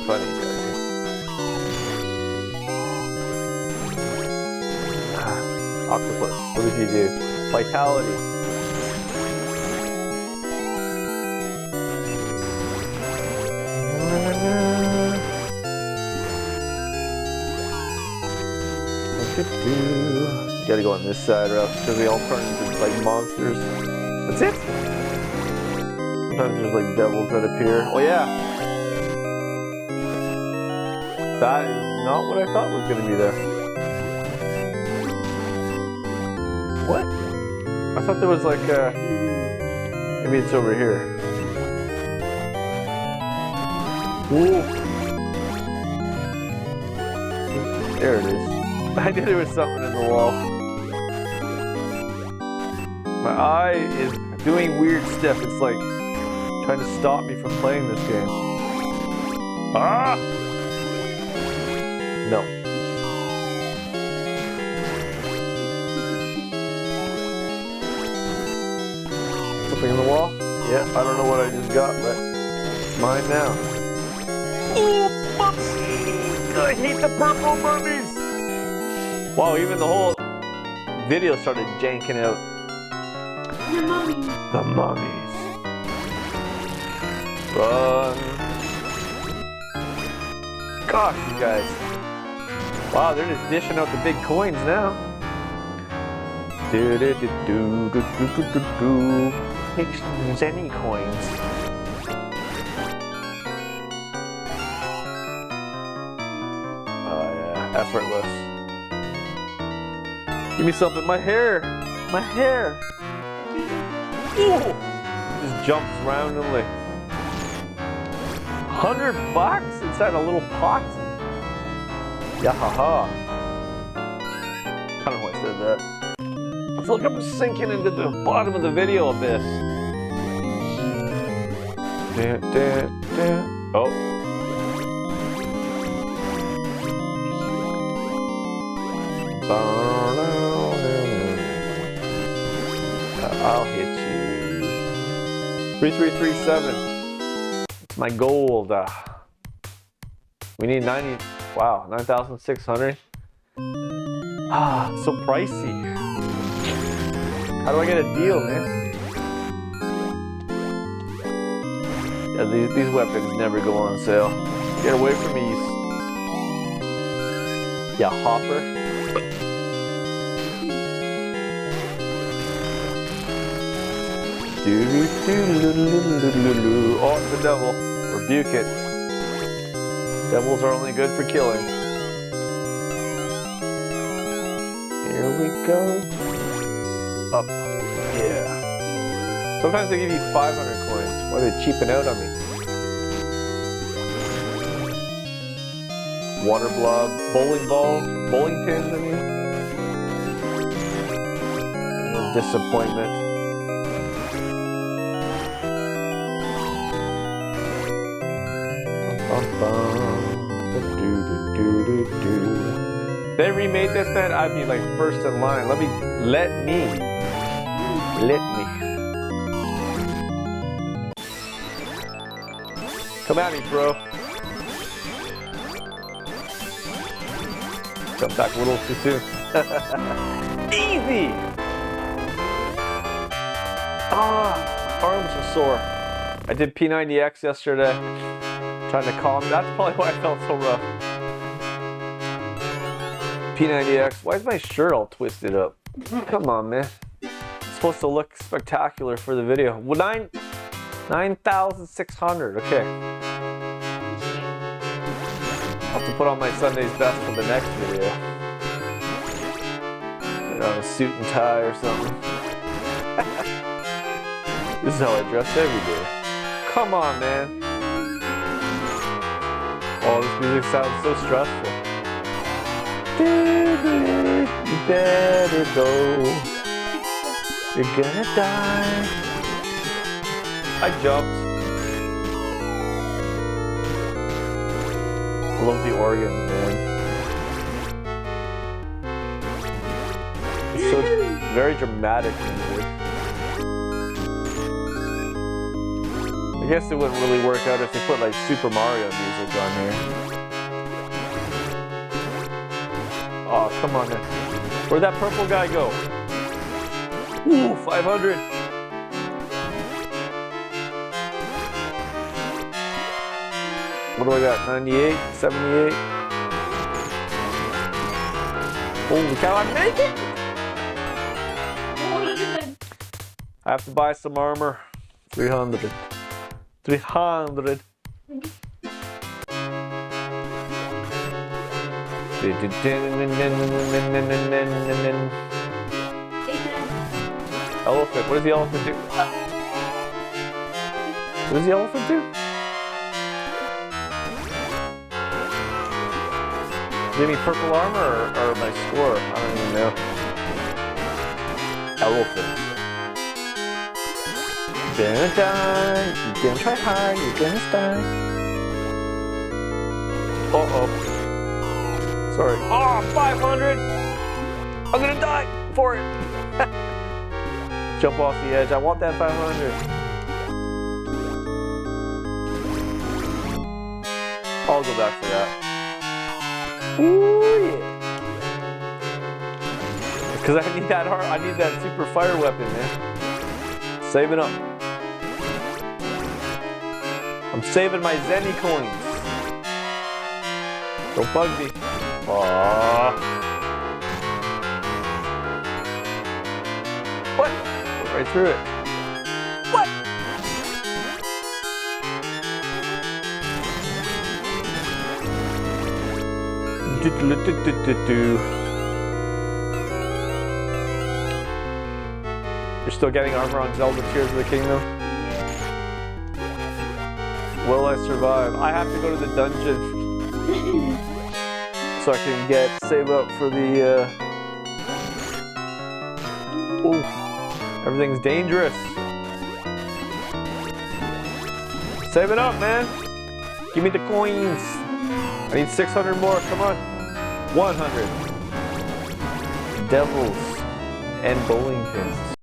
funny, guys. Octopus, what did he do? Vitality. You gotta go on this side or else because they all turn into like monsters. That's it? Sometimes there's like devils that appear. Oh yeah! That is not what I thought was gonna be there. What? I thought there was like maybe it's over here. Ooh. There it is. I knew there was something in the wall. My eye is doing weird stuff. It's like trying to stop me from playing this game. Ah! No. Something in the wall? Yeah, I don't know what I just got, but it's mine now. Oh, mummies! I hate the purple mummies! Wow, even the whole video started janking out. The mummies. The mummies. Run. Gosh, you guys. Wow, they're just dishing out the big coins now. Do do do do do do do do do. Big Zenny coins. Oh yeah, effortless. Give me something. My hair. My hair. Ooh. Just jumps randomly. $100 inside a little pot. Yeah, haha. I don't know why I said that. I feel like I'm sinking into the bottom of the video abyss. Oh. I'll hit you. 3337. It's my gold. We need 90. Wow, 9,600. Ah, so pricey. How do I get a deal, man? Yeah, these weapons never go on sale. Get away from me, yeah, hopper. Oh, it's the devil. Rebuke it. Devils are only good for killing. Here we go. Up. Yeah. Sometimes they give you 500 coins. Why are they cheaping out on me? Water blob, bowling balls, bowling pins, I mean. Disappointment. They remade this, man. I'd be like first in line. Let me. Come at me, bro. Jump back a little too soon. Easy. Ah, arms are sore. I did P90X yesterday. Trying to calm. That's probably why I felt so rough. P90X. Why is my shirt all twisted up? Come on, man. It's supposed to look spectacular for the video. Well, 9,600. Okay. I'll have to put on my Sunday's best for the next video. Put on a suit and tie or something. This is how I dress every day. Come on, man. Oh, this music sounds so stressful. You better go. You're gonna die. I jumped. I love the organ, man. It's so very dramatic music. I guess it wouldn't really work out if they put like Super Mario music on here. Oh, come on then. Where'd that purple guy go? Ooh, 500. What do I got? 98, 78. Holy cow, I'm making! I have to buy some armor. 300. 300. Elephant. What does the elephant do? What does the elephant do? Give me purple armor or my score? I don't even know. Elephant. You're gonna die. You're gonna try hard. You're gonna die. Uh-oh. Sorry. Oh, 500! I'm gonna die for it! Jump off the edge. I want that 500. I'll go back for that. Ooh, yeah. Because I need that super fire weapon, man. Saving up. I'm saving my Zenny coins. Don't bug me. Aww. What? Right through it. What? You're still getting armor on Zelda Tears of the Kingdom? Will I survive? I have to go to the dungeon so I can save up for the oh, everything's dangerous. Save it up, man. Give me the coins. I need 600 more, come on. 100. Devils and bowling pins.